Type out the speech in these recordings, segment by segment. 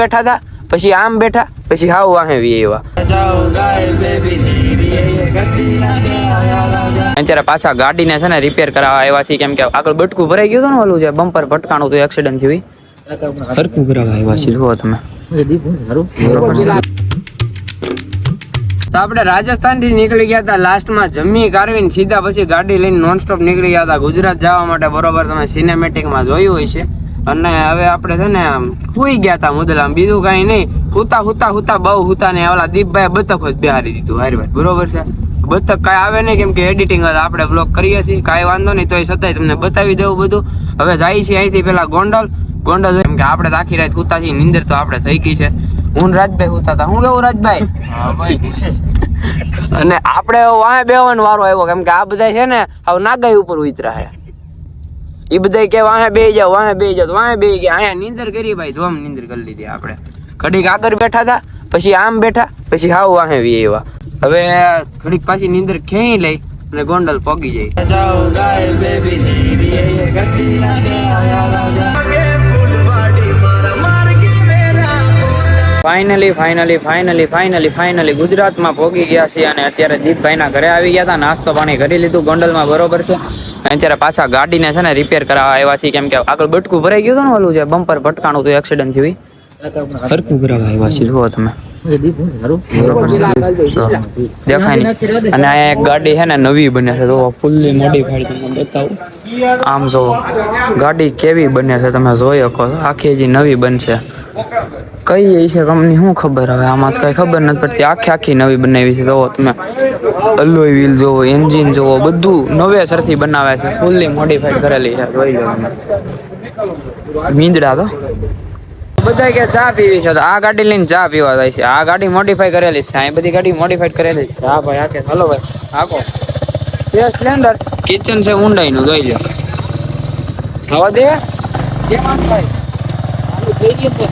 બેઠા હતા, પછી આમ બેઠા, પછી હાવ વાહે વીવા અત્યારે પાછા ગાડીને છે ને રિપેર કરાવવા આવ્યા છે, કેમ કે આગળ બટકું ભરાઈ ગયું હતું ને, ઓલું જે બમ્પર ભટકાણું હતું એક્સિડન્ટ થયું, સરખું કરાવવા આવ્યા છે. જુઓ તમે. તો આપણે રાજસ્થાન થી નીકળી ગયા હતા, લાસ્ટમાં જમી કારવીને સીધા પછી ગાડી લઈને નોનસ્ટોપ નીકળી ગયા હતા ગુજરાત જવા માટે. બરોબર, તમે સિનેમેટિકમાં જોયું હોય છે. અને હવે આપણે છે ને સુઈ ગયા હતા મુદલામ, બીજું કઈ નહીં. હુતા બહુ હુતા ને ઓલા દીપભાઈ બતક જ બેહારી દીધું હારી વાત. બરોબર છે, બતક કાંઈ આવે નહીં, કેમ કે એડિટિંગ આપણે બ્લોગ કરીએ છીએ, કાંઈ વાંધો નહીં. તો એ છતાંય તમને બતાવી દેવું બધું. હવે જાય છે અહીંથી પેલા ગોંડલ, કેમ કે આપણે આખી રાત હુતા છીએ, નીંદર તો આપણે થઈ ગઈ છે. હું રાજભાઈ હુતા હતા. હું કેવું રાજભાઈ? અને આપણે વાહે બેવાનો વારો આવ્યો, કેમ કે આ બધા છે ને હવે નાગાઈ ઉપર ઉતરા છે. એ બધા કે વાહે બે જાવ, વાહે બે જાવ, વાહે બે ગયા. અહીંયા નીંદર કરી ભાઈ, ધોમ નીંદર કરી લીધી આપણે. ઘડીક આગળ બેઠા હતા, પછી આમ બેઠા, પછી હાવ વાહે વી એવા. હવે ઘડીક પાછી નીંદર ખેંચી લઈ અને ગોંડલ પોગી જાય. ફાઇનલી ગુજરાતમાં પહોંચી ગયા છીએ અને અત્યારે દીપભાઈના ઘરે આવી ગયા હતા. નાસ્તો પાણી કરી લીધું ગોંડલમાં. બરોબર છે, અત્યારે પાછા ગાડીને છે ને રિપેર કરાવવા આવ્યા છીએ, કેમ કે આગળ બટકું ભરાઈ ગયું હતું ને, ઓલું જે બમ્પર ભટકાણું હતું એક્સિડન્ટ થયું, સરખું કરાવવા આવ્યા છીએ. જુઓ તમે. દેખાય નહીં. અને આ એક ગાડી છે ને નવી બને છે, તો ફૂલ્લી મોડિફાઈડ તમને બતાવું. આમ જો ગાડી કેવી બને છે તમે જોઈ શકો છો, આખી હજી નવી બનશે. કઈ છે કંપની શું ખબર, હવે આમાં કઈ ખબર નથી પડતી. આખી નવી બનાવી છે. જોવો તમે, અલોય વ્હીલ જોવો, એન્જિન જોવો, બધું નવેસરથી બનાવે છે, ફૂલ્લી મોડિફાઈડ કરેલી છે. જોઈ લો તમે. મીંદડા તો બધા કે ચા પીવી છે, તો આ ગાડી લઈને ચા પીવા જાય છે. આ ગાડી મોડિફાઈ કરેલી છે, આ બધી ગાડી મોડિફાઈડ કરેલી છે. હા ભાઈ, આકે હલો ભાઈ, આકો છે સ્પ્લેન્ડર. કિચન છે ઊંડાઈ નું, જોઈ લો. સવા દે કેમ ભાઈ, આલુ થઈ ગયું છે.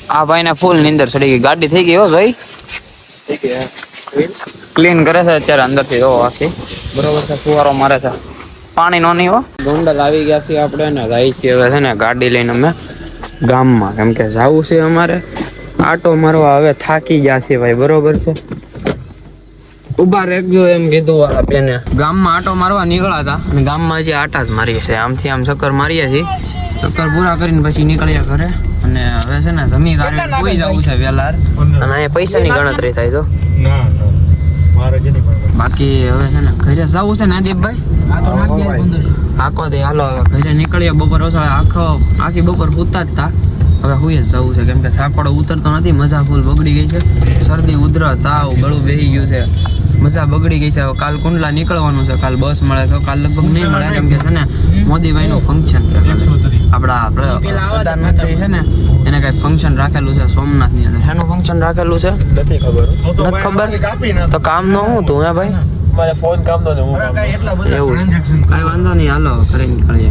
આ ભાઈ ને ફૂલ નીંદર ચડી ગઈ. ગાડી થઈ ગઈ હો ભાઈ, ક્લીન કરે છે અત્યારે અંદર થી. આખી બરોબર છે, ફુવારો મારે છે, પાણી નો નહીં હો. ગોંડલ આવી ગયા છીએ આપણે ને જાય છીએ હવે છે ને ગાડી લઈને અમે ગામમાં, કેમ કે જવું છે અમારે આટો મારવા. હવે થાકી ગયા છે ભાઈ. બરોબર છે, ઉભા રહેજો એમ કીધું આ બેને. ગામમાં આટો મારવા નીકળ્યા હતા અને ગામમાં હજી આટા જ મારીએ છીએ. આમથી આમ ચક્કર મારીએ છીએ. ચક્કર પૂરા કરીને પછી નીકળ્યા ઘરે. અને હવે છે ને જમી કાઢીને કોઈ જવું છે વેલા, અને અહીંયા પૈસાની ગણતરી થાય તો બાકી હવે છે ને ઘરે જવું છે ને દીપભાઈ. આખો તે હાલો હવે ઘરે નીકળીએ. બપોર ઓછા આખી બપોર પૂછતા જ હતા. હવે હુંય જ જવું છે, કેમ કે થાકોડો ઉતરતો નથી. મજા ફૂલ બગડી ગઈ છે. શરદી, ઉધરસ, તાવ, ગળું બેસી ગયું છે. મજા બગડી ગઈ છે. હવે કાલ કુંડલા નીકળવાનું છે. કાલ બસ મળે તો કાલ લગભગ નહીં મળે, કેમ કે છે ને મોદીભાઈ નું ફંક્શન છે. આપણા પ્રધાનમંત્રી છે ને એને કઈ ફંક્શન રાખેલું છે સોમનાથ ની અંદર. એનું ફંક્શન રાખેલું છે, નથી ખબર. તો કામ નો હું તું હે ભાઈ, મારે ફોન કામ નો એવું છે. કઈ વાંધો નહીં, હાલો ઘરે નીકળીએ.